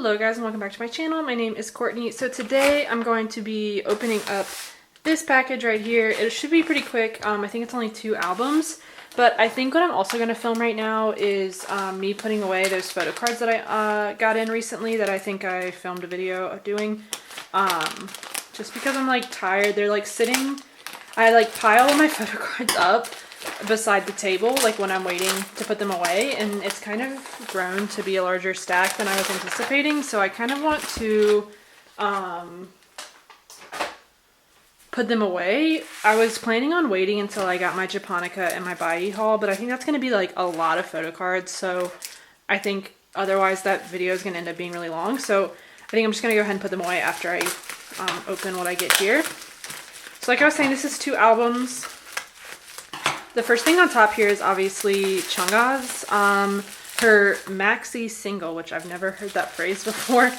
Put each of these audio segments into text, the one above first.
Hello guys and welcome back to my channel. My name is Courtney. So today I'm going to be opening up this package right here. It should be pretty quick. I think it's only 2 albums, but I think what I'm also going to film right now is me putting away those photo cards that I got in recently that I think I filmed a video of doing. Just because I'm like tired. They're like sitting, I like pile all my photo cards up beside the table like when I'm waiting to put them away, and it's kind of grown to be a larger stack than I was anticipating, so I kind of want to put them away. I was planning on waiting until I got my Japonica and my Bai haul, but I think that's going to be like a lot of photo cards, so I think otherwise that video is going to end up being really long, so I think I'm just going to go ahead and put them away after I open what I get here. So like I was saying, this is 2 albums. The first thing on top here is obviously Chungha's, her maxi single, which I've never heard that phrase before,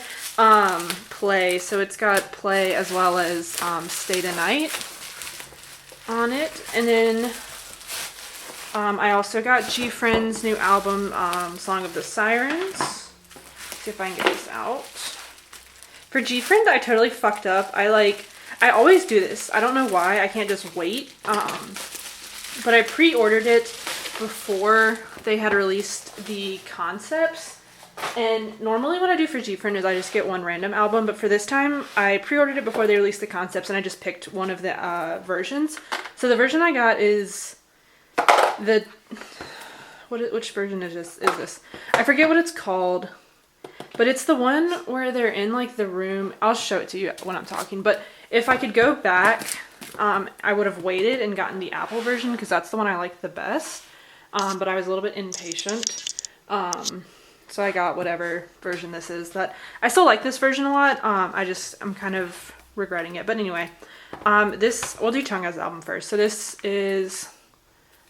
Play. So it's got Play as well as Stay the Night on it. And then I also got gfriend's new album, Song of the Sirens. Let's see if I can get this out. For gfriend, I totally fucked up. I always do this. I don't know why. I can't just wait. But I pre-ordered it before they had released the concepts, and normally what I do for gfriend is I just get one random album, but for this time I pre-ordered it before they released the concepts and I just picked one of the versions. So the version I got is the which version is this? I forget what it's called, but it's the one where they're in like the room. I'll show it to you when I'm talking, but if I could go back, I would have waited and gotten the Apple version because that's the one I like the best. But I was a little bit impatient. So I got whatever version this is. That I still like this version a lot. I'm kind of regretting it. But anyway, we'll do Chungha's album first. So this is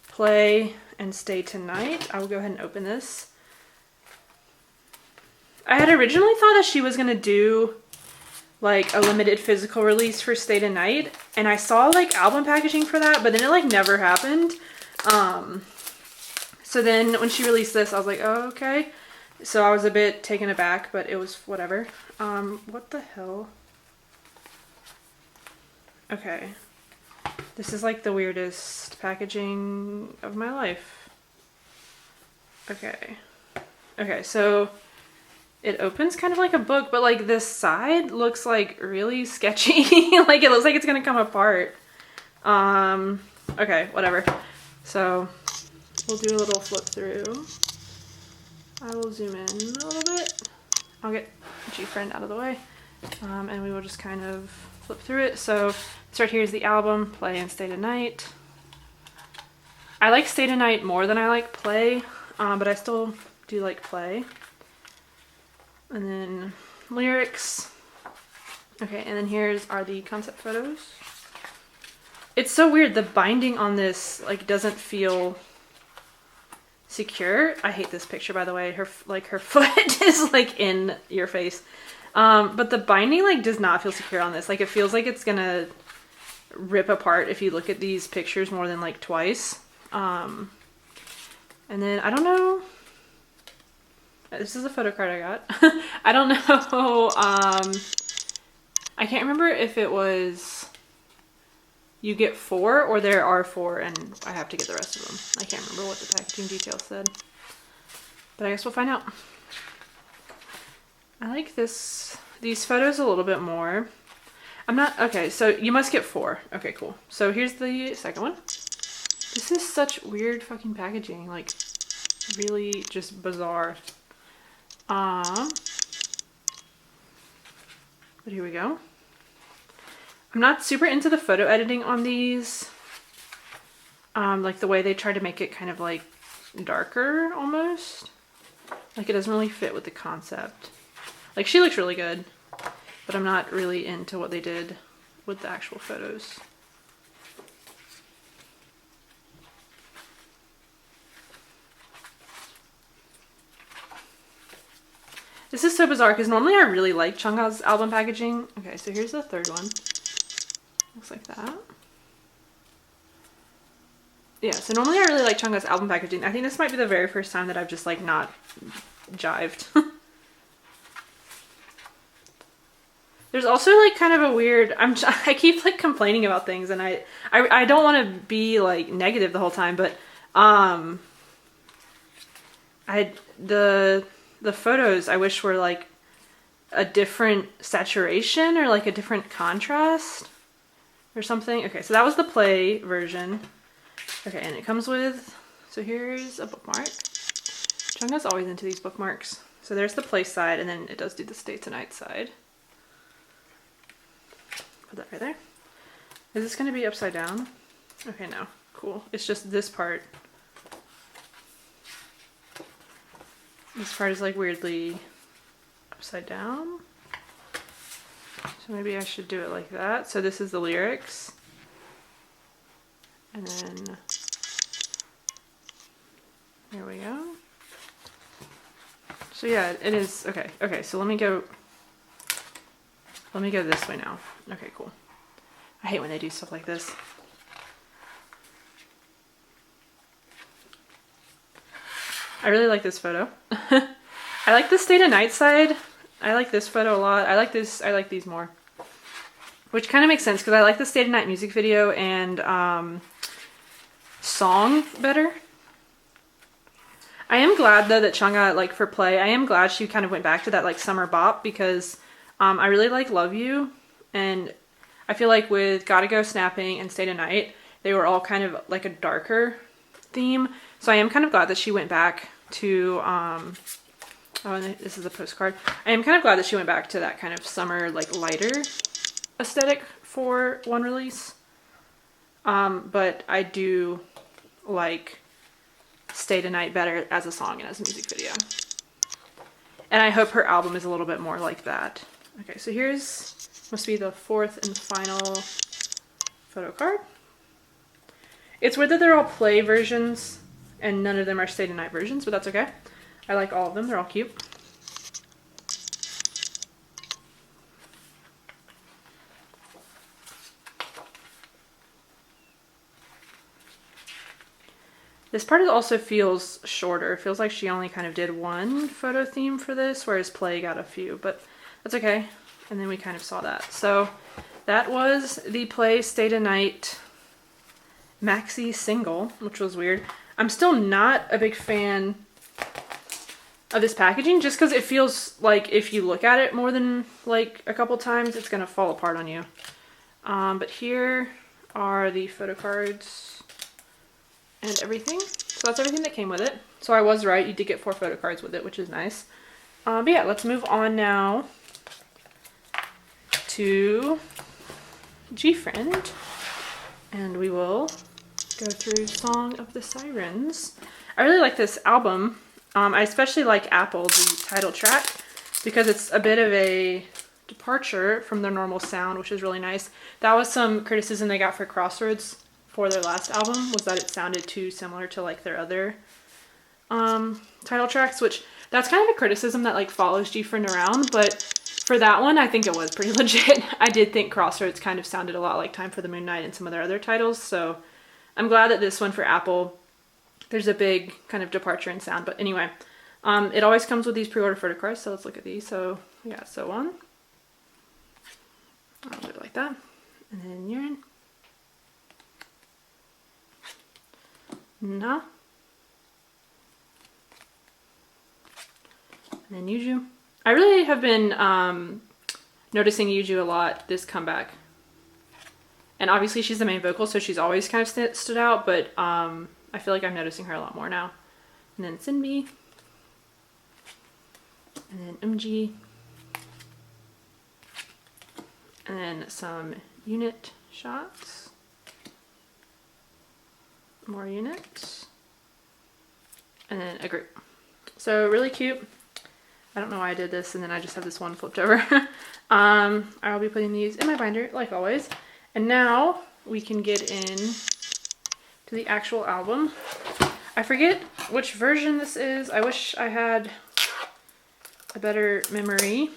Play and Stay Tonight. I will go ahead and open this. I had originally thought that she was going to do like a limited physical release for Stay Tonight, and I saw like album packaging for that, but then it like never happened. So then when she released this, I was like, oh, okay. So I was a bit taken aback, but it was whatever. What the hell? Okay. This is like the weirdest packaging of my life. Okay. Okay, so it opens kind of like a book, but like this side looks like really sketchy. Like it looks like it's gonna come apart. Okay, whatever. So we'll do a little flip through. I will zoom in a little bit. I'll get gfriend out of the way. And we will just kind of flip through it. So this right here is the album, Play and Stay Tonight. I like Stay Tonight more than I like Play, but I still do like Play. And then lyrics. Okay, and then here's are the concept photos. It's so weird. The binding on this like doesn't feel secure. I hate this picture, by the way. Her foot is like in your face. But the binding like does not feel secure on this. Like it feels like it's gonna rip apart if you look at these pictures more than like twice. And then I don't know. This is a photo card I got. I don't know. I can't remember if it was you get 4 or there are 4 and I have to get the rest of them. I can't remember what the packaging details said. But I guess we'll find out. I like these photos a little bit more. Okay, so you must get 4. Okay, cool. So here's the second one. This is such weird fucking packaging. Like, really just bizarre. But here we go. I'm not super into the photo editing on these. Like the way they try to make it kind of like darker almost. Like it doesn't really fit with the concept. Like she looks really good, but I'm not really into what they did with the actual photos. This is so bizarre because normally I really like Chungha's album packaging. Okay, so here's the third one. Looks like that. Yeah, so normally I really like Chungha's album packaging. I think this might be the very first time that I've just like not jived. There's also like kind of a weird, I keep like complaining about things, and I don't want to be like negative the whole time, but the photos I wish were like a different saturation or like a different contrast or something. Okay, so that was the play version. Okay, and it comes with, so here's a bookmark. Chungha's always into these bookmarks. So there's the play side, and then it does do the stay tonight side. Put that right there. Is this going to be upside down? Okay, no. Cool. It's just this part. This part is like weirdly upside down. So maybe I should do it like that. So this is the lyrics. And then there we go. So yeah, it is okay. Okay, so let me go this way now. Okay, cool. I hate when they do stuff like this. I really like this photo. I like the stay tonight side. I like this photo a lot. I like these more. Which kind of makes sense because I like the stay tonight music video and song better. I am glad though that Chungha, like for play, I am glad she kind of went back to that like summer bop because I really like Love You, and I feel like with Gotta Go, Snapping, and Stay Tonight, they were all kind of like a darker theme. So I am kind of glad that she went back to, oh, and this is a postcard. I am kind of glad that she went back to that kind of summer, like lighter aesthetic for one release. But I do like Stay Tonight better as a song and as a music video. And I hope her album is a little bit more like that. Okay, so must be the fourth and final photo card. It's weird that they're all play versions and none of them are Stay Tonight versions, but that's okay. I like all of them, they're all cute. This part also feels shorter. It feels like she only kind of did one photo theme for this, whereas play got a few, but that's okay. And then we kind of saw that. So that was the play Stay Tonight maxi single, which was weird. I'm still not a big fan of this packaging just because it feels like if you look at it more than like a couple times, it's gonna fall apart on you. But here are the photo cards and everything. So that's everything that came with it. So I was right, you did get 4 photo cards with it, which is nice. But yeah, let's move on now to gfriend, and we will go through Song of the Sirens. I really like this album. I especially like Apple, the title track, because it's a bit of a departure from their normal sound, which is really nice. That was some criticism they got for Crossroads for their last album, was that it sounded too similar to like their other title tracks, which that's kind of a criticism that like follows gfriend around, but for that one, I think it was pretty legit. I did think Crossroads kind of sounded a lot like Time for the Moon Night and some of their other titles, so I'm glad that this one for Apple, there's a big kind of departure in sound. But anyway, it always comes with these pre-order photo cards, so let's look at these. So we got So On. I'll do it like that. And then Urine. Na. And then Yuju. I really have been noticing Yuju a lot this comeback. And obviously she's the main vocal, so she's always kind of stood out, but I feel like I'm noticing her a lot more now. And then Sinbi. And then Umji. And then some unit shots. More units. And then a group. So really cute. I don't know why I did this, and then I just have this one flipped over. I'll be putting these in my binder, like always. And now we can get in to the actual album. I forget which version this is. I wish I had a better memory.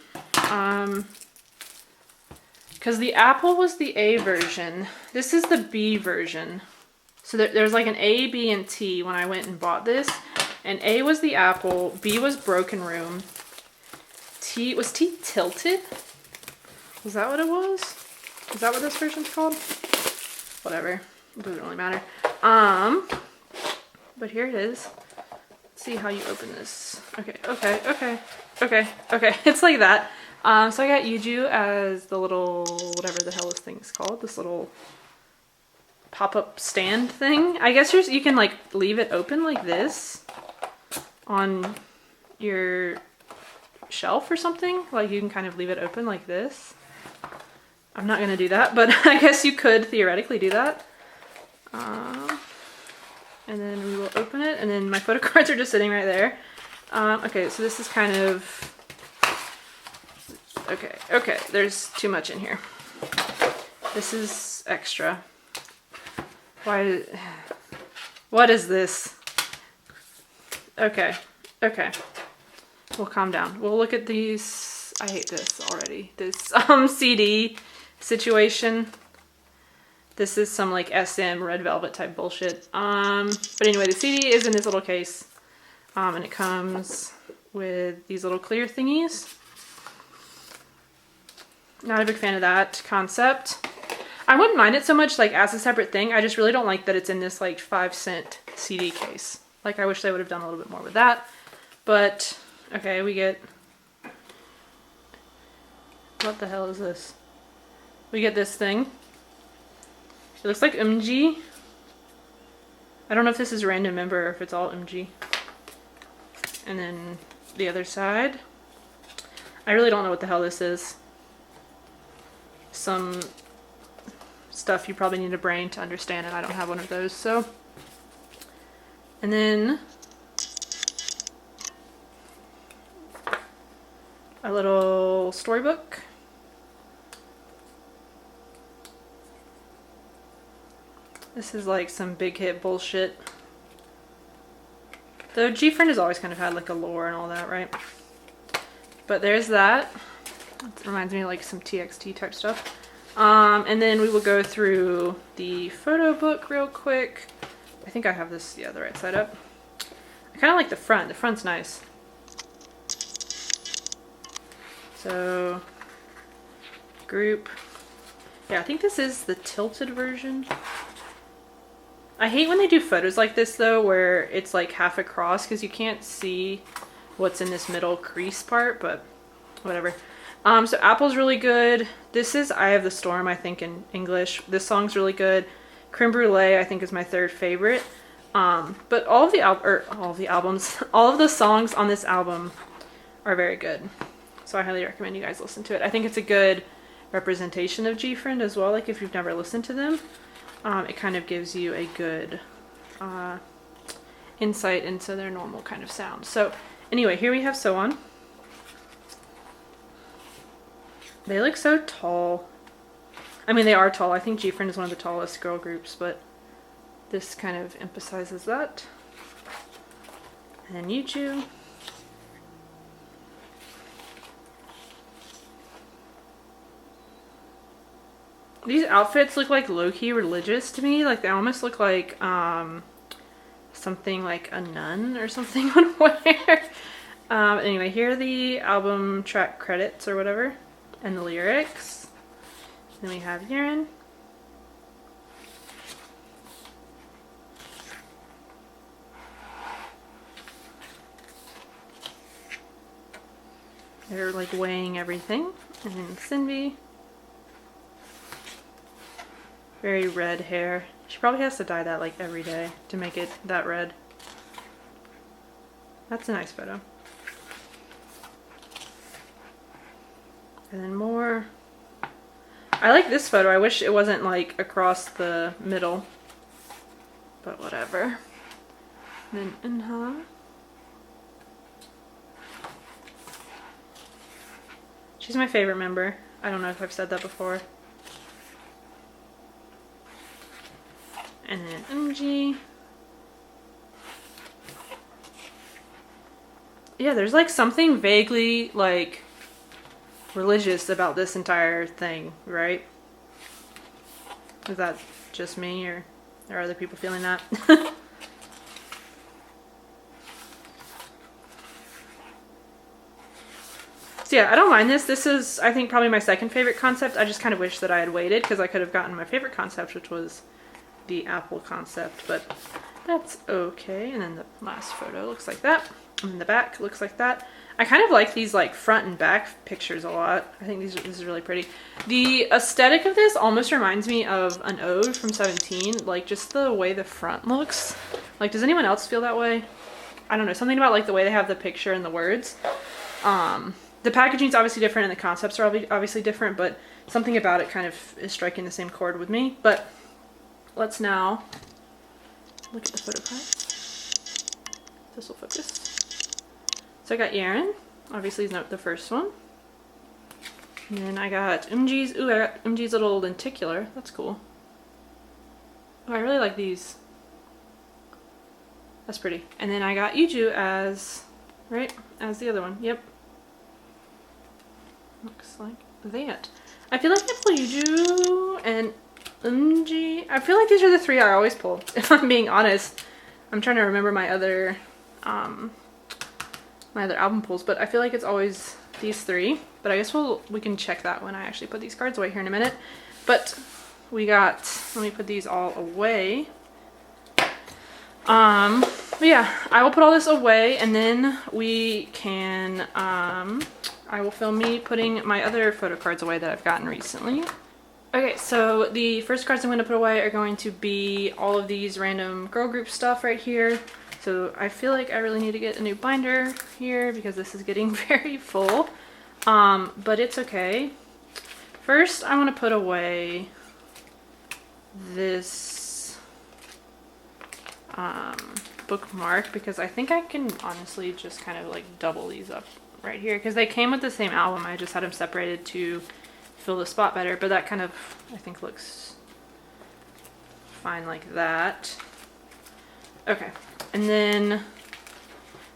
Because the Apple was the A version. This is the B version. So there's like an A, B, and T when I went and bought this. And A was the Apple, B was Broken Room. Was T Tilted? Is that what it was? Is that what this version's called? Whatever. It doesn't really matter. But here it is. Let's see how you open this. Okay. It's like that. So I got Yuju as the little, whatever the hell this thing's called. This little pop-up stand thing. I guess you can like leave it open like this on your shelf or something. Like you can kind of leave it open like this. I'm not gonna do that, but I guess you could theoretically do that. And then we will open it, and then my photo cards are just sitting right there. Okay, so this is kind of, okay, there's too much in here. This is extra. What is this? Okay, we'll calm down. We'll look at these. I hate this already. This CD situation. This is some like SM Red Velvet type bullshit. But anyway, the CD is in this little case. And it comes with these little clear thingies. Not a big fan of that concept. I wouldn't mind it so much like as a separate thing. I just really don't like that it's in this like 5-cent CD case. Like I wish they would have done a little bit more with that. But okay, we get, what the hell is this? We get this thing. It looks like MG. I don't know if this is a random member or if it's all MG. And then the other side. I really don't know what the hell this is. Some stuff you probably need a brain to understand, and I don't have one of those, so. And then a little storybook. This is like some big hit bullshit. The gfriend has always kind of had like a lore and all that, right? But there's that. It reminds me of like some TXT type stuff. And then we will go through the photo book real quick. I think I have this, the right side up. I kind of like the front. The front's nice. So, group. Yeah, I think this is the tilted version. I hate when they do photos like this though, where it's like half across, because you can't see what's in this middle crease part, but whatever. So Apple's really good. This is Eye of the Storm, I think, in English. This song's really good. Creme Brulee, I think, is my third favorite. But all of the songs on this album are very good. So I highly recommend you guys listen to it. I think it's a good representation of gfriend as well. Like if you've never listened to them, it kind of gives you a good insight into their normal kind of sound. So anyway, here we have So On. They look so tall. I mean, they are tall. I think gfriend is one of the tallest girl groups, but this kind of emphasizes that. And then Yuju. These outfits look like low-key religious to me. Like they almost look like something like a nun or something would wear. Anyway, here are the album track credits or whatever. And the lyrics. Then we have Urine. They're like weighing everything. And then Cindy. Very red hair. She probably has to dye that like every day to make it that red. That's a nice photo. And then more. I like this photo. I wish it wasn't like across the middle. But whatever. And then Unha. She's my favorite member. I don't know if I've said that before. And then MG. Yeah, there's like something vaguely like religious about this entire thing, right? Is that just me, or are other people feeling that? See, So yeah, I don't mind this. This is, I think, probably my second favorite concept. I just kind of wish that I had waited because I could have gotten my favorite concept, which was the apple concept, but that's okay. And then the last photo looks like that. And then the back looks like that. I kind of like these like front and back pictures a lot. I think this is really pretty. The aesthetic of this almost reminds me of an ode from 17, like just the way the front looks. Like, does anyone else feel that way? I don't know, something about like the way they have the picture and the words. The packaging is obviously different and the concepts are obviously different, but something about it kind of is striking the same chord with me. But let's now look at the photo cards. This will focus. So I got Yaren, obviously he's not the first one. And then I got Umji's, ooh, I got Umji's little lenticular, that's cool. Oh, I really like these. That's pretty. And then I got Hyejoo as, right, as the other one, yep. Looks like that. I feel like I pull Hyejoo and Umji. I feel like these are the three I always pull, if I'm being honest. I'm trying to remember my other album pulls, but I feel like it's always these three. But I guess we can check that when I actually put these cards away here in a minute. But we got, let me put these all away. But yeah, I will put all this away and then we can, I will film me putting my other photo cards away that I've gotten recently. Okay, so the first cards I'm going to put away are going to be all of these random girl group stuff right here. So I feel like I really need to get a new binder here because this is getting very full. But it's okay. First, I want to put away this bookmark because I think I can honestly just kind of like double these up right here because they came with the same album. I just had them separated to fill the spot better, but that kind of I think looks fine like that. Okay, and then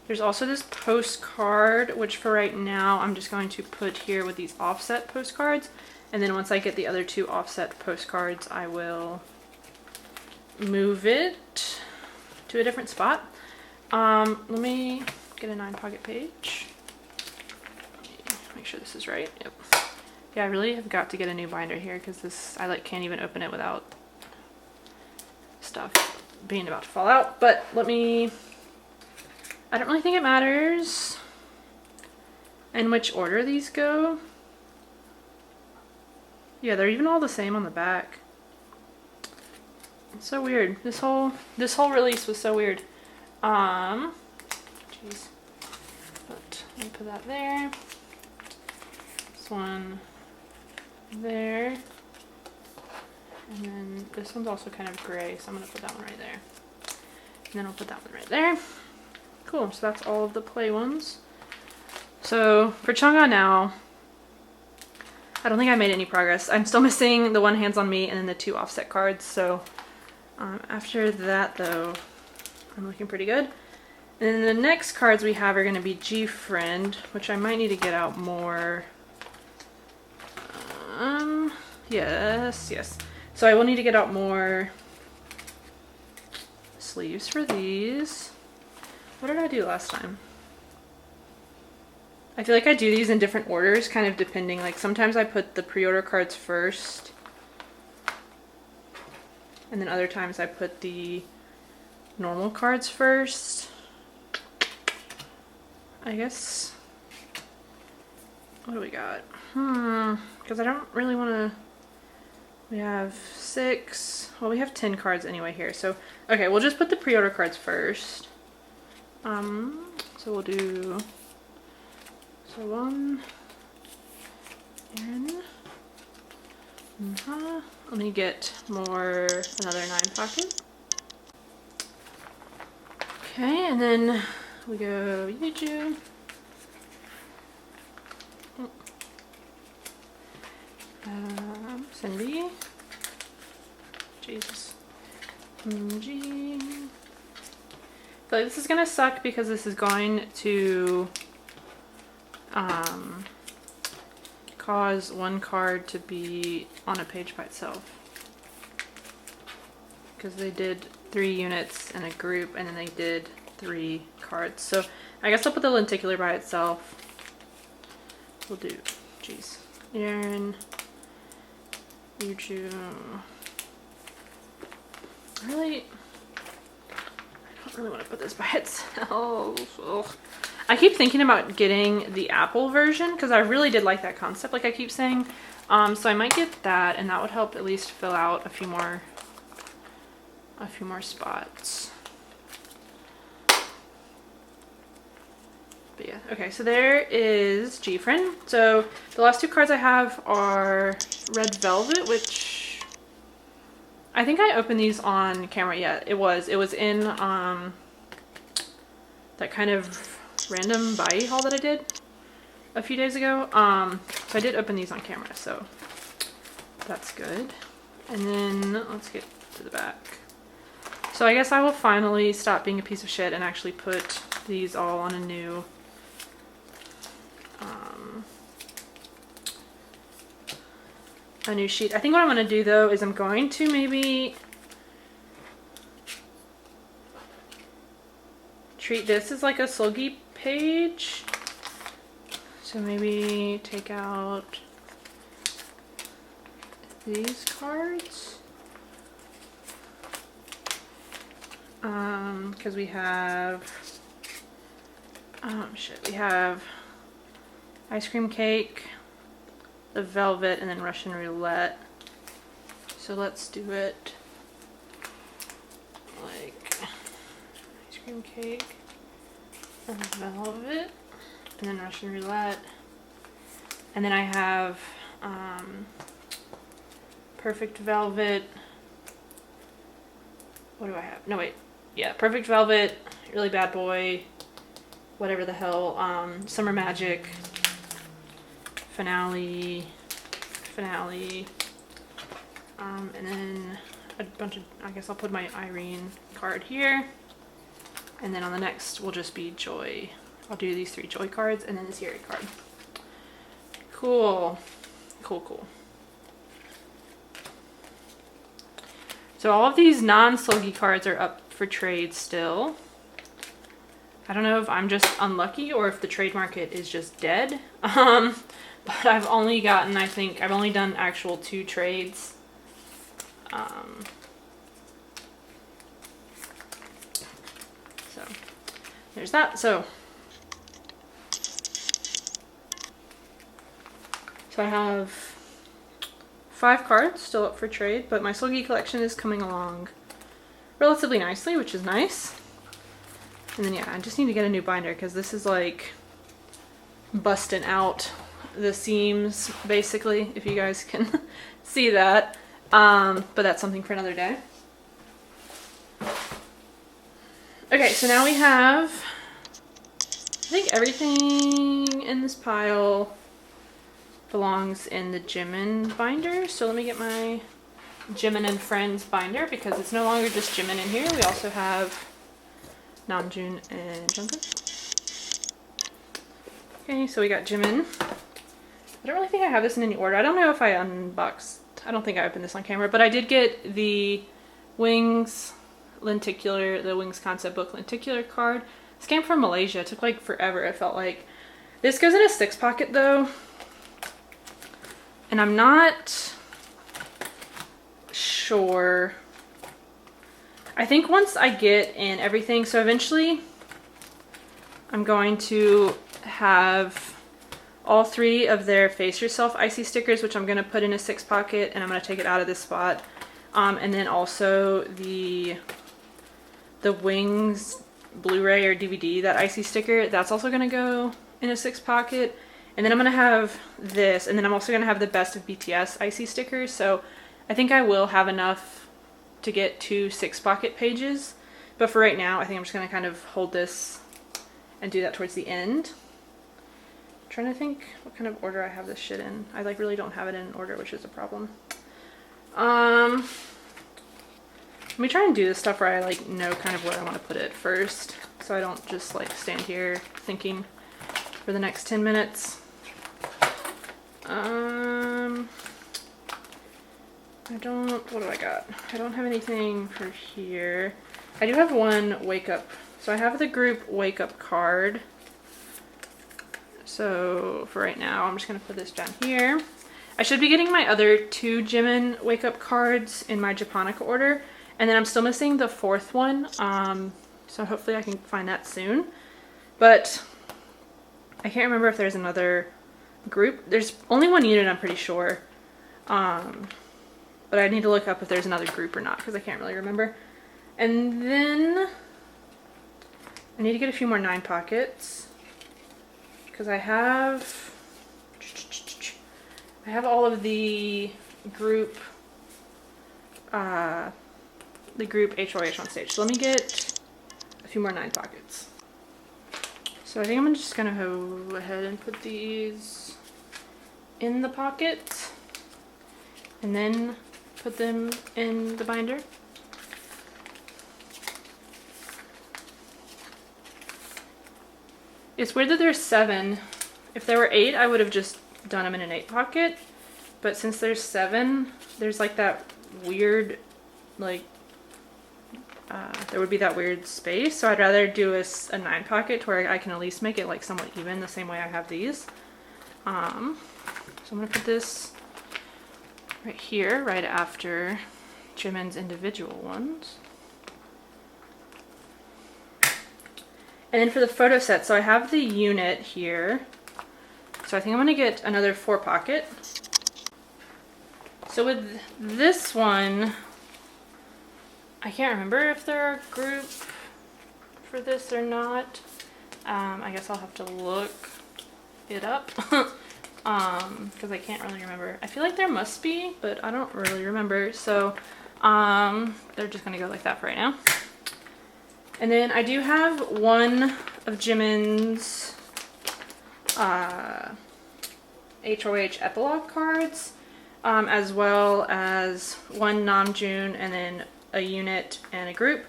there's also this postcard, which for right now I'm just going to put here with these offset postcards, and then once I get the other two offset postcards I will move it to a different spot. Let me get a 9-pocket page. Make sure this is right. Yep. Yeah, I really have got to get a new binder here because this, I like can't even open it without stuff being about to fall out. But let me, I don't really think it matters in which order these go. Yeah, they're even all the same on the back. It's so weird. This whole release was so weird. Jeez. But let me put that there. This one there. And then this one's also kind of gray, so I'm gonna put that one right there. And then I'll put that one right there. Cool, so that's all of the play ones. So for chungha now, I don't think I made any progress. I'm still missing the one Hands on Me and then the two offset cards. So after that though, I'm looking pretty good. And then the next cards we have are gonna be gfriend, which I might need to get out more. Yes. So I will need to get out more sleeves for these. What did I do last time? I feel like I do these in different orders, kind of depending. Like sometimes I put the pre-order cards first, and then other times I put the normal cards first. I guess. What do we got? Because I don't really want to. We have 6. Well, we have 10 cards anyway here. So, okay, we'll just put the pre-order cards first. So we'll do. So 1. And. Let me get more. Another 9-pocket. Okay, and then we go Hyejoo. Cindy. Jesus. G. But this is gonna suck because this is going to cause one card to be on a page by itself. Because they did 3 units in a group and then they did 3 cards. So I guess I'll put the lenticular by itself. we'll do, geez, Aaron, Yuju. I don't really want to put this by itself. Ugh. I keep thinking about getting the Apple version because I really did like that concept, like I keep saying. So I might get that, and that would help at least fill out a few more spots. But yeah, okay, so there is gfriend. So the last two cards I have are Red Velvet, which I think I opened these on camera. Yeah, it was in that kind of random buy haul that I did a few days ago. So I did open these on camera, so that's good. And then let's get to the back. So I guess I will finally stop being a piece of shit and actually put these all on a new sheet. I think what I'm going to do though is I'm going to maybe treat this as like a sloggy page. So maybe take out these cards. Because we have, we have ice cream cake, the velvet, and then Russian roulette. So let's do it like ice cream cake and velvet, and then Russian roulette. And then I have perfect velvet. What do I have? No, wait. Yeah, perfect velvet, really bad boy, whatever the hell, summer magic, finale, and then a bunch of, I guess I'll put my Irene card here, and then on the next will just be joy. I'll do these 3 joy cards and then this Yuri card. Cool. So all of these non-sloggy cards are up for trade still. I don't know if I'm just unlucky or if the trade market is just dead. But I've only gotten, I think, I've only done actual 2 trades. So there's that. So I have 5 cards still up for trade, but my sloggy collection is coming along relatively nicely, which is nice. And then yeah, I just need to get a new binder because this is like busting out the seams basically, if you guys can see that. But that's something for another day. Okay, so now we have, I think everything in this pile belongs in the Jimin binder. So let me get my Jimin and Friends binder because it's no longer just Jimin in here. We also have Namjoon and Jungkook. Okay, so we got Jimin. I don't really think I have this in any order. I don't know if I unboxed. I don't think I opened this on camera, but I did get the Wings lenticular, the Wings concept book lenticular card. This came from Malaysia. It took like forever, it felt like. This goes in a 6 pocket though. And I'm not sure. I think once I get in everything, so eventually I'm going to have all 3 of their Face Yourself icy stickers, which I'm going to put in a 6 pocket, and I'm going to take it out of this spot. And then also the Wings Blu-ray or DVD, that icy sticker, that's also going to go in a 6 pocket. And then I'm going to have this, and then I'm also going to have the Best of BTS icy stickers. So I think I will have enough to get 2 6 pocket pages. But for right now, I think I'm just going to kind of hold this and do that towards the end. I'm trying to think what kind of order I have this shit in. I like really don't have it in order, which is a problem. Let me try and do this stuff where I like know kind of where I want to put it first, so I don't just like stand here thinking for the next 10 minutes. What do I got? I don't have anything for here. I do have one wake up. So I have the group wake up card. So So for right now, I'm just gonna put this down here. I should be getting my other 2 Jimin wake up cards in my Japonica order. And then I'm still missing the 4th one. So hopefully I can find that soon. But I can't remember if there's another group. There's only 1 unit, I'm pretty sure. But I need to look up if there's another group or not because I can't really remember. And then I need to get a few more 9 pockets because I have all of the group HOH on stage. So let me get a few more 9 pockets. So I think I'm just gonna go ahead and put these in the pocket and then put them in the binder. It's weird that there's 7. If there were 8, I would have just done them in an 8 pocket. But since there's 7, there's like that weird, like, there would be that weird space. So I'd rather do a 9 pocket to where I can at least make it like somewhat even the same way I have these. So I'm gonna put this right here, right after Jimin's individual ones. And then for the photo set, so I have the unit here. So I think I'm gonna get another 4 pocket. So with this one, I can't remember if they're a group for this or not. I guess I'll have to look it up. Because I can't really remember. I feel like there must be, but I don't really remember. So they're just gonna go like that for right now. And then I do have one of Jimin's HOH epilogue cards, as well as one Namjoon and then a unit and a group.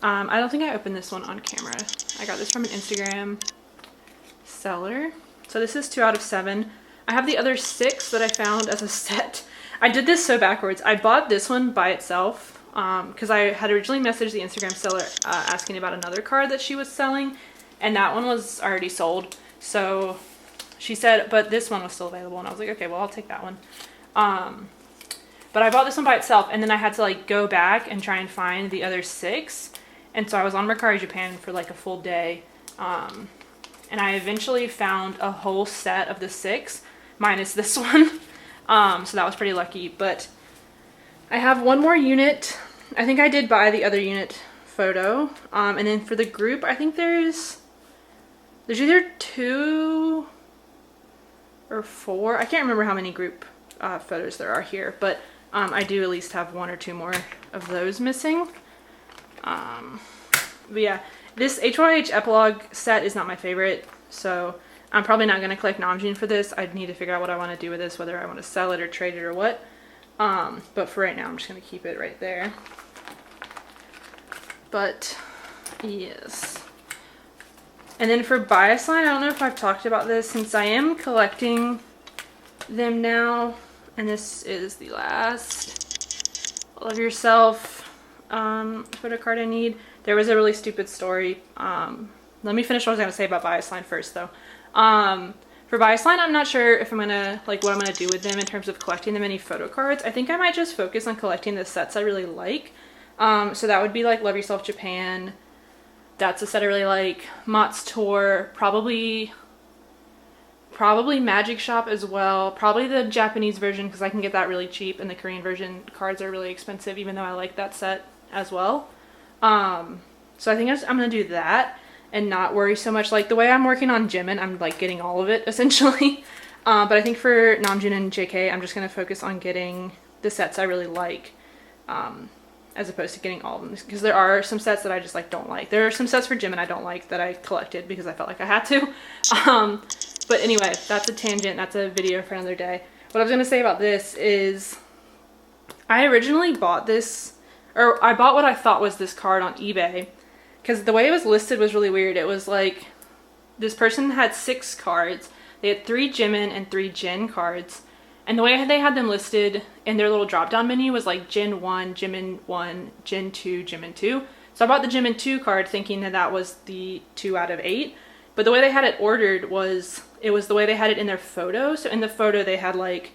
I don't think I opened this one on camera. I got this from an Instagram seller. So this is 2 out of 7. I have the other 6 that I found as a set. I did this so backwards. I bought this one by itself because I had originally messaged the Instagram seller asking about another card that she was selling, and that one was already sold. So she said, but this one was still available, and I was like, okay, well, I'll take that one. But I bought this one by itself, and then I had to like go back and try and find the other 6. And so I was on Mercari Japan for like a full day. And I eventually found a whole set of the 6, minus this one. So that was pretty lucky. But I have one more unit. I think I did buy the other unit photo. And then for the group, I think there's either 2 or 4. I can't remember how many group photos there are here, but I do at least have 1 or 2 more of those missing. But yeah, this HOH epilogue set is not my favorite, so I'm probably not going to collect Namjoon for this. I'd need to figure out what I want to do with this, whether I want to sell it or trade it or what. But for right now, I'm just going to keep it right there. But yes. And then for bias line, I don't know if I've talked about this, since I am collecting them now, and this is the last Love Yourself photo card I need. There was a really stupid story. Let me finish what I was going to say about bias line first, though. For bias line, I'm not sure if I'm gonna what I'm gonna do with them in terms of collecting them any photo cards. I think I might just focus on collecting the sets I really like. So that would be like Love Yourself Japan. That's a set I really like. Mott's Tour, probably Magic Shop as well. Probably the Japanese version because I can get that really cheap, and the Korean version cards are really expensive, even though I like that set as well. So I think I'm gonna do that and not worry so much. Like the way I'm working on Jimin, I'm like getting all of it essentially. But I think for Namjoon and JK, I'm just gonna focus on getting the sets I really like, as opposed to getting all of them, because there are some sets that I just like don't like. There are some sets for Jimin I don't like that I collected because I felt like I had to. But anyway, that's a tangent. That's a video for another day. What I was gonna say about this is I originally bought this, or I bought what I thought was this card on eBay, because the way it was listed was really weird. It was like this person had 6 cards. They had 3 Jimin and 3 Jin cards. And the way they had them listed in their little drop-down menu was like Jin 1, Jimin 1, Jin 2, Jimin 2. So I bought the Jimin 2 card thinking that that was the 2 out of 8. But the way they had it ordered was, it was the way they had it in their photo. So in the photo they had like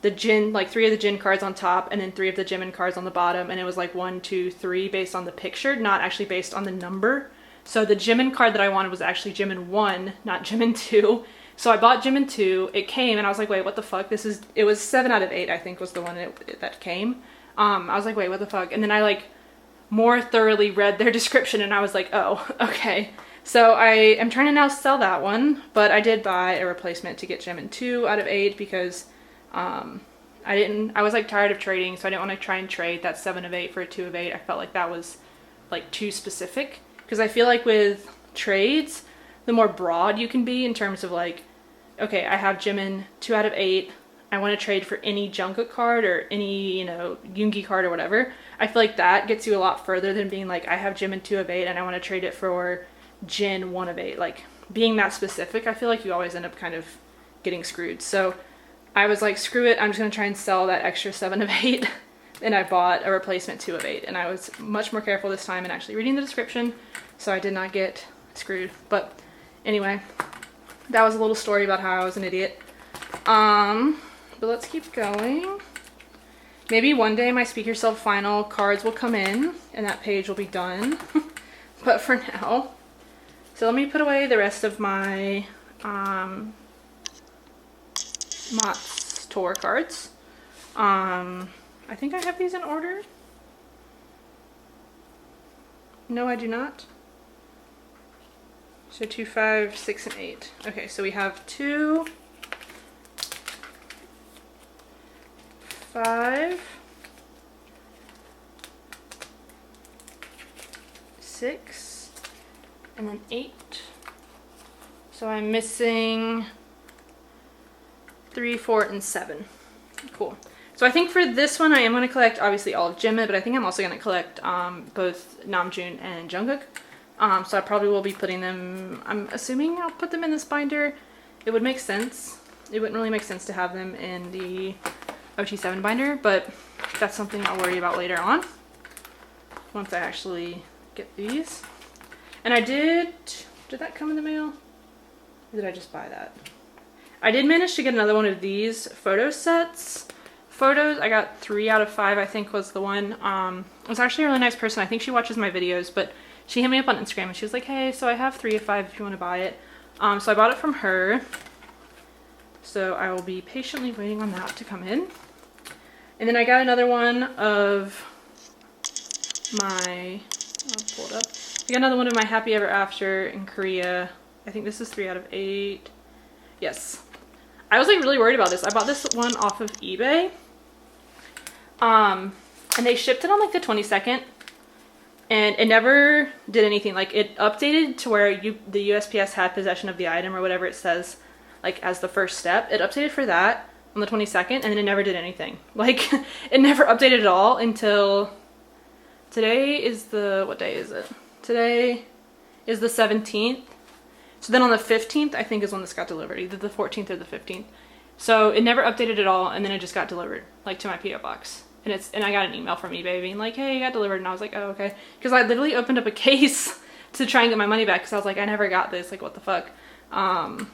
the Jin, like 3 of the Jin cards on top and then 3 of the Jimin cards on the bottom, and it was like 1, 2, 3 based on the picture, not actually based on the number. So the Jimin card that I wanted was actually Jimin 1, not Jimin 2. So I bought Jimin 2, it came, and I was like, wait, what the fuck? It was 7 out of 8, I think was the one that came. I was like, wait, what the fuck? And then I like more thoroughly read their description and I was like, oh, okay. So I am trying to now sell that one, but I did buy a replacement to get Jimin 2 out of 8 because I was like tired of trading, so I didn't want to try and trade that 7 of 8 for a 2 of 8. I felt like that was like too specific, because I feel like with trades, the more broad you can be in terms of like, okay, I have Jimin 2 out of 8, I want to trade for any Jungkook card or any, you know, Yoongi card or whatever. I feel like that gets you a lot further than being like, I have Jimin 2 of 8 and I want to trade it for Jin 1 of 8. Like, being that specific, I feel like you always end up kind of getting screwed. So I was like, screw it, I'm just going to try and sell that extra 7 of 8. And I bought a replacement 2 of 8. And I was much more careful this time in actually reading the description, so I did not get screwed. But anyway, that was a little story about how I was an idiot. But let's keep going. Maybe one day my Speak Yourself final cards will come in and that page will be done. But for now, so let me put away the rest of my Mott's tour cards. I think I have these in order. No, I do not. So 2, 5, 6, and 8. Okay, so we have 2, 5, 6, and then 8. So I'm missing 3, 4, and 7. Cool. So I think for this one I am going to collect obviously all of Jimin, but I think I'm also going to collect both Namjoon and Jungkook. So I probably will be putting them, I'm assuming I'll put them in this binder. It would make sense. It wouldn't really make sense to have them in the OT7 binder, but that's something I'll worry about later on once I actually get these. And I did that come in the mail? Or did I just buy that? I did manage to get another one of these photo sets. Photos, I got 3 out of 5, I think was the one. It was actually a really nice person. I think she watches my videos, but she hit me up on Instagram and she was like, hey, so I have 3 of 5 if you want to buy it. So I bought it from her. So I will be patiently waiting on that to come in. And then I got another one of my, I'll pull it up. I got another one of my Happy Ever After in Korea. I think this is 3 out of 8. Yes. I was like really worried about this. I bought this one off of eBay. And they shipped it on like the 22nd. And it never did anything. Like, it updated to where the USPS had possession of the item or whatever it says, like as the first step. It updated for that on the 22nd, and then it never did anything. Like, it never updated at all until today is the, what day is it? Today is the 17th. So then on the 15th, I think is when this got delivered, either the 14th or the 15th. So it never updated at all, and then it just got delivered, like to my P.O. box. And I got an email from eBay being like, hey, it got delivered. And I was like, oh, okay. Because I literally opened up a case to try and get my money back because I was like, I never got this. Like, what the fuck? And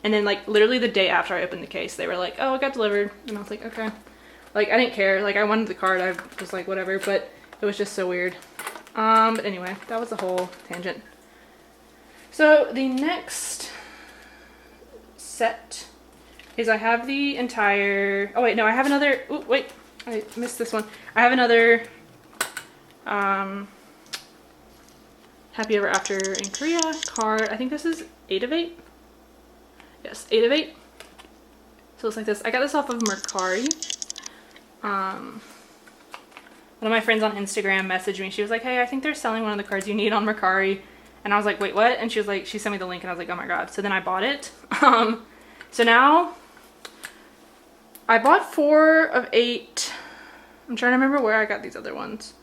then, like, literally the day after I opened the case, they were like, oh, it got delivered. And I was like, okay. Like, I didn't care. Like, I wanted the card. I was like, whatever. But it was just so weird. But anyway, that was the whole tangent. So the next set is I have the entire... Oh, wait, no, I have another... Oh, wait. I missed this one. I have another Happy Ever After in Korea card. I think this is 8 of 8. Yes, 8 of 8. So it's like this. I got this off of Mercari. One of my friends on Instagram messaged me. She was like, hey, I think they're selling one of the cards you need on Mercari. And I was like, wait, what? And she was like, she sent me the link and I was like, oh my god. So then I bought it. So now I bought 4 of 8. I'm trying to remember where I got these other ones.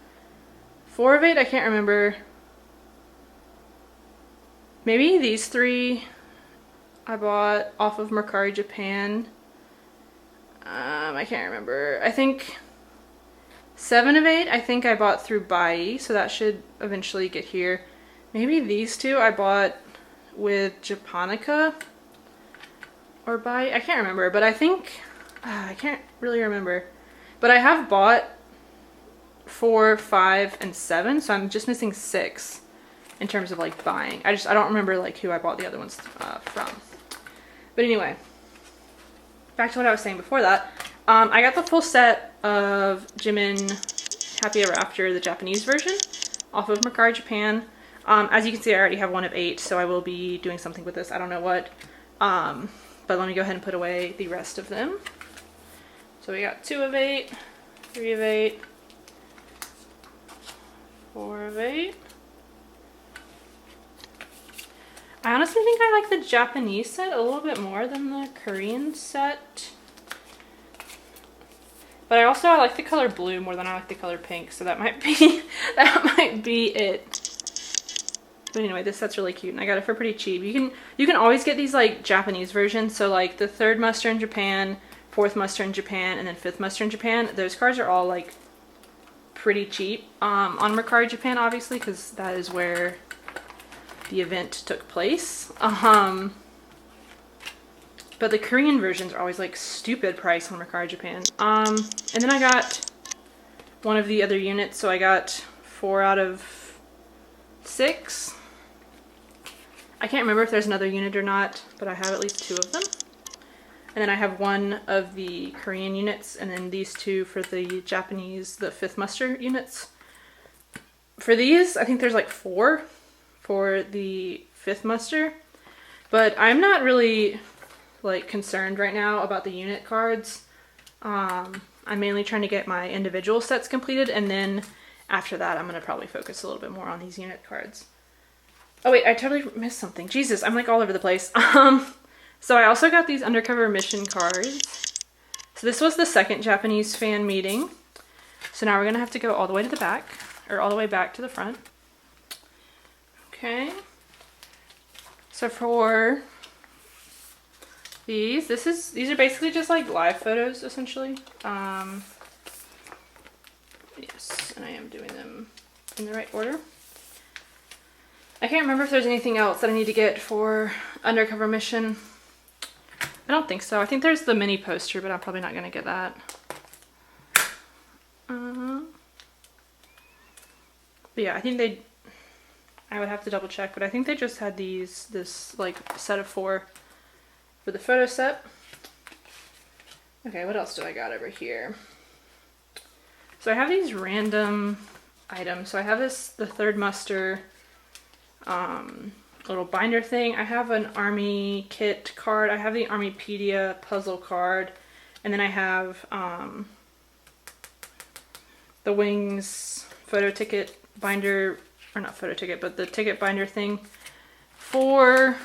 4 of 8, I can't remember. Maybe these 3 I bought off of Mercari Japan. I can't remember. I think 7 of 8 I think I bought through Bai, so that should eventually get here. Maybe these 2 I bought with japonica or bai. I can't remember, but I think I can't really remember. But I have bought 4, 5, and 7, so I'm just missing 6 in terms of like buying. I don't remember like who I bought the other ones from. But anyway, back to what I was saying before that. I got the full set of Jimin Happy Ever After, the Japanese version, off of Mercari Japan. As you can see, I already have one of 8, so I will be doing something with this. I don't know what. But let me go ahead and put away the rest of them. So we got 2 of 8, 3 of 8, 4 of 8. I honestly think I like the Japanese set a little bit more than the Korean set. But I like the color blue more than I like the color pink, so that might be it. But anyway, this set's really cute and I got it for pretty cheap. You can always get these like Japanese versions, so like the 3rd muster in Japan, 4th muster in Japan, and then 5th muster in Japan. Those cards are all like pretty cheap on Mercari Japan, obviously, because that is where the event took place. But the Korean versions are always like stupid price on Mercari Japan. And then I got one of the other units, so I got 4 out of 6. I can't remember if there's another unit or not, but I have at least 2 of them. And then I have 1 of the Korean units, and then these 2 for the Japanese, the 5th muster units. For these, I think there's like 4 for the 5th muster, but I'm not really like concerned right now about the unit cards. I'm mainly trying to get my individual sets completed, and then after that I'm going to probably focus a little bit more on these unit cards. Oh wait, I totally missed something. Jesus, I'm like all over the place. So I also got these Undercover mission cards. So this was the 2nd Japanese fan meeting. So now we're going to have to go all the way to the back, or all the way back to the front. Okay. So for these are basically just like live photos essentially. Yes, and I am doing them in the right order. I can't remember if there's anything else that I need to get for Undercover mission. I don't think so. I think there's the mini poster, but I'm probably not going to get that. But yeah, I would have to double check, but I think they just had this like set of 4 for the photo set. Okay, what else do I got over here? So I have these random items. So I have the 3rd muster little binder thing. I have an army kit card. I have the Armypedia puzzle card. And then I have the Wings photo ticket binder, or not photo ticket, but the ticket binder thing. For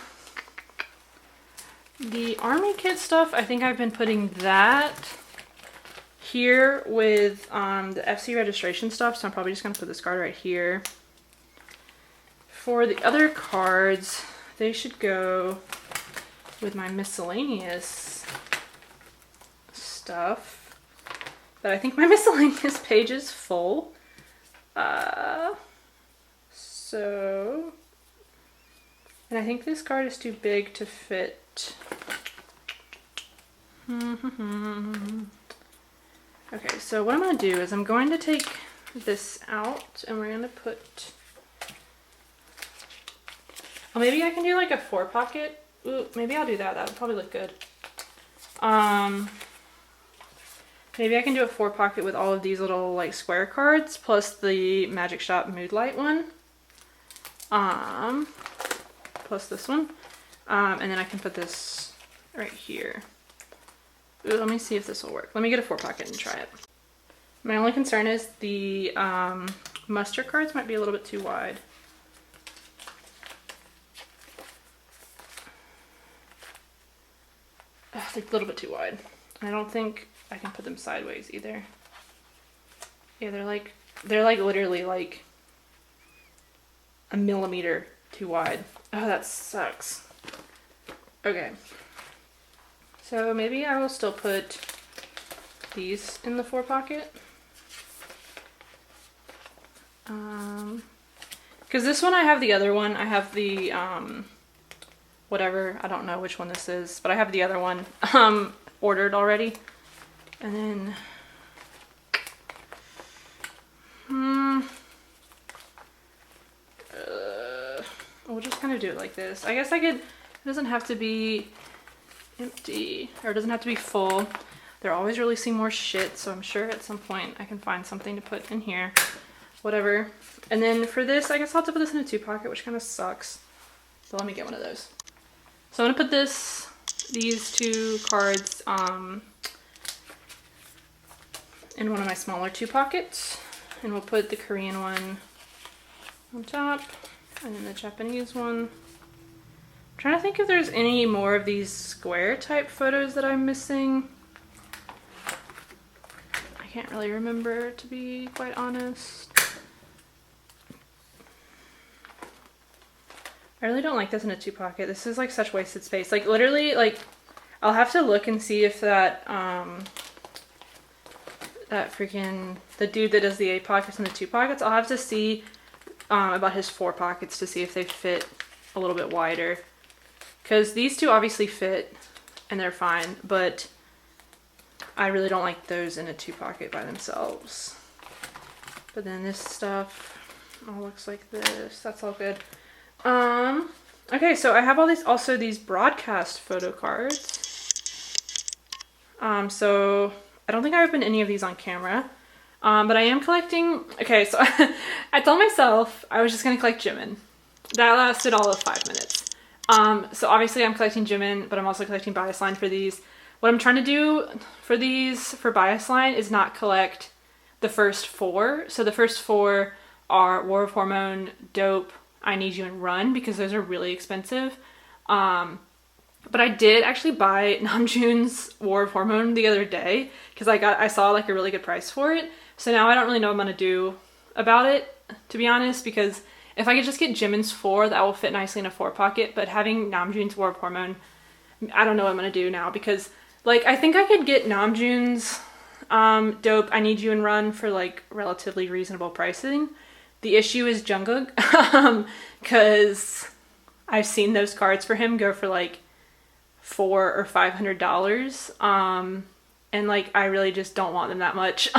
the army kit stuff, I think I've been putting that here with the FC registration stuff, so I'm probably just going to put this card right here. For the other cards, they should go with my miscellaneous stuff. But I think my miscellaneous page is full. So, and I think this card is too big to fit. Okay, so what I'm going to do is I'm going to take this out and we're going to put... Oh, maybe I can do like a 4 pocket. Ooh, maybe I'll do that. That would probably look good. Maybe I can do a 4 pocket with all of these little like square cards plus the Magic Shop Mood Light one. Plus this one. And then I can put this right here. Ooh, let me see if this will work. Let me get a 4 pocket and try it. My only concern is the muster cards might be a little bit too wide. They're a little bit too wide. I don't think I can put them sideways either. Yeah, they're like literally like a millimeter too wide. Oh, that sucks. Okay. So maybe I will still put these in the 4 pocket. Because this one I have the other one. I have the whatever. I don't know which one this is, but I have the other one ordered already. And then we'll just kind of do it like this. I guess I could, it doesn't have to be empty, or it doesn't have to be full. They're always releasing more shit, so I'm sure at some point I can find something to put in here. Whatever. And then for this, I guess I'll have to put this in a 2-pocket, which kind of sucks. So let me get one of those. So I'm gonna put these 2 cards in one of my smaller 2-pockets. And we'll put the Korean one on top, and then the Japanese one. I'm trying to think if there's any more of these square type photos that I'm missing. I can't really remember, to be quite honest. I really don't like this in a 2-pocket. This is like such wasted space. Like literally, like I'll have to look and see if that that freaking, the dude that does the 8 pockets and the 2 pockets, I'll have to see about his 4 pockets to see if they fit a little bit wider. Because these 2 obviously fit and they're fine, but I really don't like those in a 2-pocket by themselves. But then this stuff all looks like this. That's all good. Okay, so I have all these, also these broadcast photo cards. So I don't think I opened any of these on camera. But I am collecting, okay, so I told myself I was just gonna collect jimin. That lasted all of 5 minutes. So obviously I'm collecting jimin, but I'm also collecting bias line for these. What I'm trying to do for these, for bias line, is not collect the first 4. So the first 4 are War of Hormone, Dope, I Need You, and Run, because those are really expensive. But I did actually buy Namjoon's War of Hormone the other day because I saw like a really good price for it. So now I don't really know what I'm gonna do about it, to be honest, because if I could just get Jimin's 4, that will fit nicely in a 4-pocket, but having Namjoon's War of Hormone, I don't know what I'm gonna do now, because like I think I could get Namjoon's Dope, I Need You, and Run for like relatively reasonable pricing. The issue is Jungkook, because I've seen those cards for him go for like $400 or $500, and like I really just don't want them that much.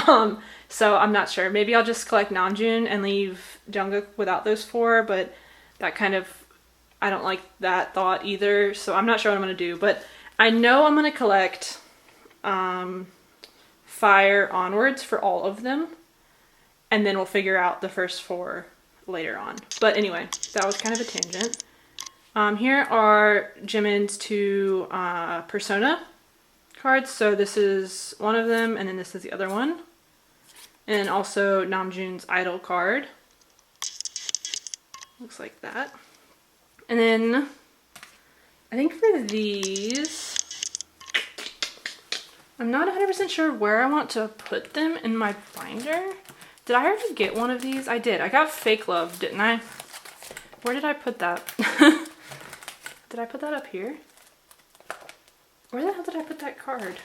So I'm not sure. Maybe I'll just collect Namjoon and leave Jungkook without those 4, but that kind of, I don't like that thought either, so I'm not sure what I'm gonna do. But I know I'm gonna collect Fire onwards for all of them, and then we'll figure out the first 4 later on. But anyway, that was kind of a tangent. Here are Jimin's 2 Persona cards. So this is one of them, and then this is the other one. And also Namjoon's Idol card. Looks like that. And then I think for these, I'm not 100% sure where I want to put them in my binder. Did I already get one of these? I did. I got Fake Love, didn't I? Where did I put that? Did I put that up here? Where the hell did I put that card?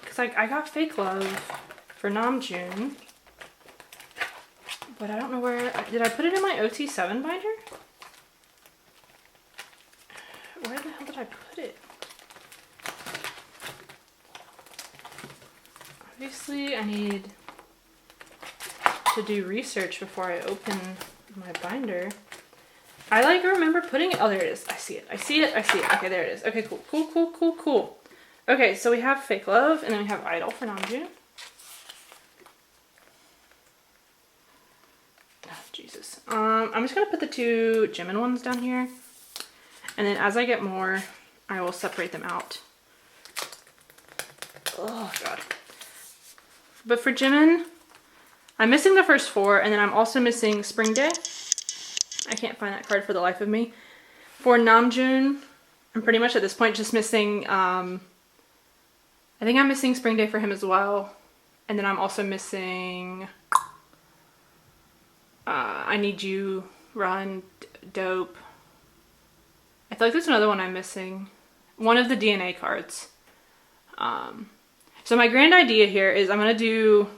Because I got Fake Love for Namjoon, but I don't know where. Did I put it in my OT7 binder? Where the hell did I put it? Obviously, I need to do research before I open my binder. I like remember putting it. Oh, there it is. I see it. I see it. I see it. Okay, there it is. Okay, cool. Cool, cool, cool, cool. Okay, so we have Fake Love, and then we have Idol for Namjoon. Oh, Jesus. I'm just gonna put the 2 Jimin ones down here, and then as I get more, I will separate them out. Oh, God. But for Jimin, I'm missing the first 4, and then I'm also missing Spring Day. I can't find that card for the life of me. For Namjoon, I'm pretty much at this point just missing, I think I'm missing Spring Day for him as well. And then I'm also missing I Need You, Run, Dope. I feel like there's another one I'm missing. One of the DNA cards. So my grand idea here is I'm going to do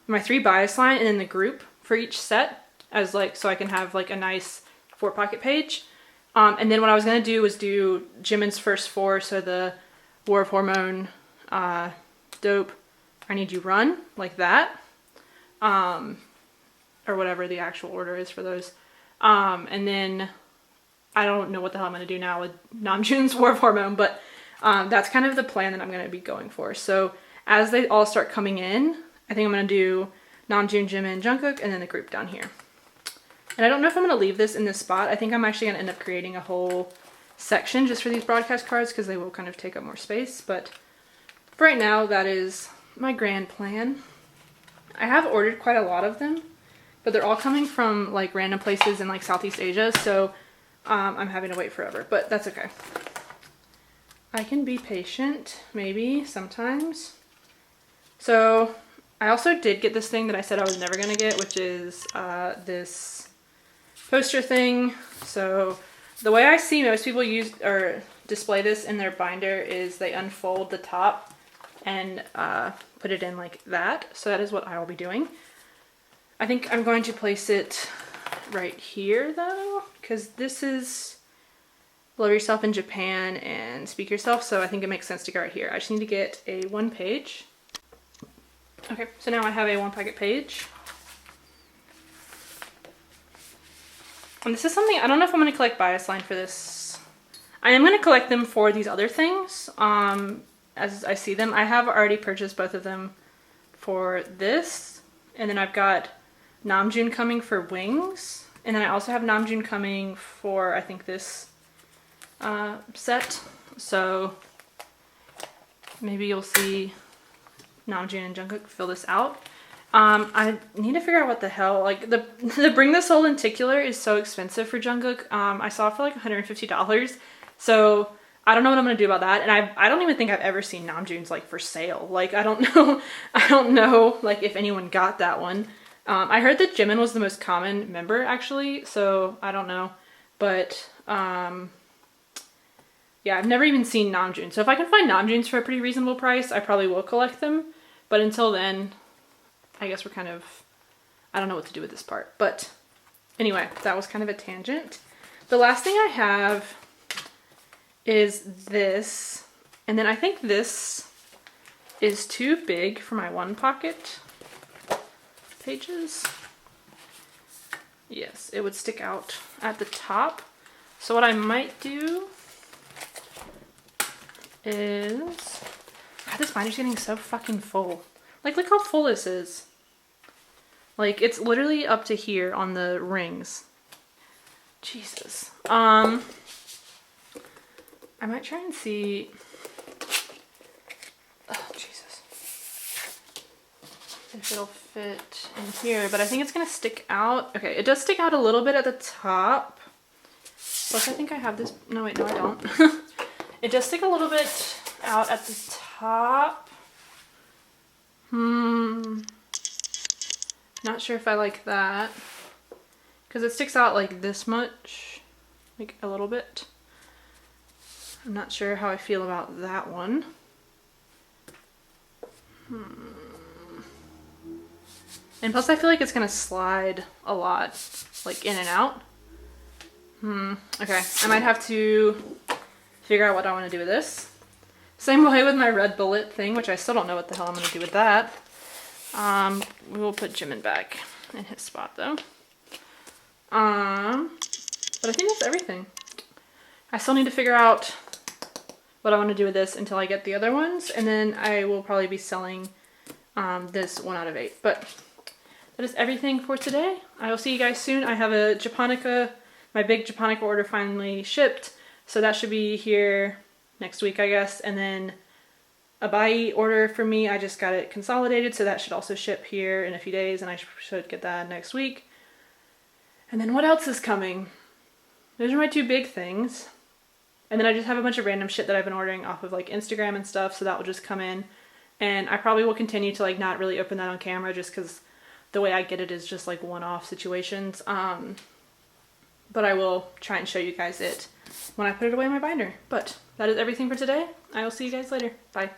my 3 bias line and then the group for each set, as like, so I can have like a nice 4-pocket page. And then what I was going to do was do Jimin's first 4, so the War of Hormone, Dope, I Need You Run, like that. Or whatever the actual order is for those. And then I don't know what the hell I'm going to do now with Namjoon's War of Hormone, but that's kind of the plan that I'm going to be going for. So as they all start coming in, I think I'm going to do Namjoon, Jimin, Jungkook, and then the group down here. And I don't know if I'm going to leave this in this spot. I think I'm actually going to end up creating a whole section just for these broadcast cards because they will kind of take up more space. But for right now, that is my grand plan. I have ordered quite a lot of them, but they're all coming from like random places in like Southeast Asia, so I'm having to wait forever, but that's okay. I can be patient, maybe, sometimes. So I also did get this thing that I said I was never going to get, which is this poster thing. So the way I see most people use or display this in their binder is they unfold the top and put it in like that. So that is what I will be doing. I think I'm going to place it right here though, because this is Love Yourself in Japan and Speak Yourself, so I think it makes sense to go right here. I just need to get a 1 page. Okay, so now I have a 1 pocket page. And this is something, I don't know if I'm going to collect bias line for this. I am going to collect them for these other things as I see them. I have already purchased both of them for this, and then I've got Namjoon coming for Wings, and then I also have Namjoon coming for, I think, this set. So maybe you'll see Namjoon and Jungkook fill this out. I need to figure out what the hell, like the Bring the Soul Lenticular is so expensive for Jungkook. I saw it for like $150, so I don't know what I'm gonna do about that. And I don't even think I've ever seen Namjoon's like for sale. Like I don't know like if anyone got that one. I heard that Jimin was the most common member actually, so I don't know, but yeah, I've never even seen Namjoon. So if I can find Namjoon's for a pretty reasonable price, I probably will collect them. But until then, I guess we're kind of, I don't know what to do with this part. But anyway, that was kind of a tangent. The last thing I have is this. And then I think this is too big for my 1 pocket pages. Yes, it would stick out at the top. So what I might do is, God, this binder's getting so fucking full. Like, look how full this is. Like, it's literally up to here on the rings. Jesus. I might try and see. Oh, Jesus. If it'll fit in here, but I think it's gonna stick out. Okay, it does stick out a little bit at the top. Plus, I think I have this. No, wait, no, I don't. It does stick a little bit out at the top. Not sure if I like that. Because it sticks out like this much. Like a little bit. I'm not sure how I feel about that one. And plus I feel like it's going to slide a lot. Like in and out. Okay, I might have to figure out what I want to do with this. Same way with my red bullet thing, which I still don't know what the hell I'm going to do with that. We will put Jimin back in his spot though. But I think that's everything. I still need to figure out what I want to do with this until I get the other ones, and then I will probably be selling this 1 out of 8. But that is everything for today. I will see you guys soon. I have a Japonica, my big Japonica order finally shipped, so that should be here next week, I guess. And then a Bai order for me, I just got it consolidated, so that should also ship here in a few days, and I should get that next week. And then what else is coming? Those are my 2 big things. And then I just have a bunch of random shit that I've been ordering off of like Instagram and stuff, so that will just come in. And I probably will continue to like not really open that on camera just because the way I get it is just like one-off situations. But I will try and show you guys it when I put it away in my binder. But that is everything for today. I will see you guys later. Bye.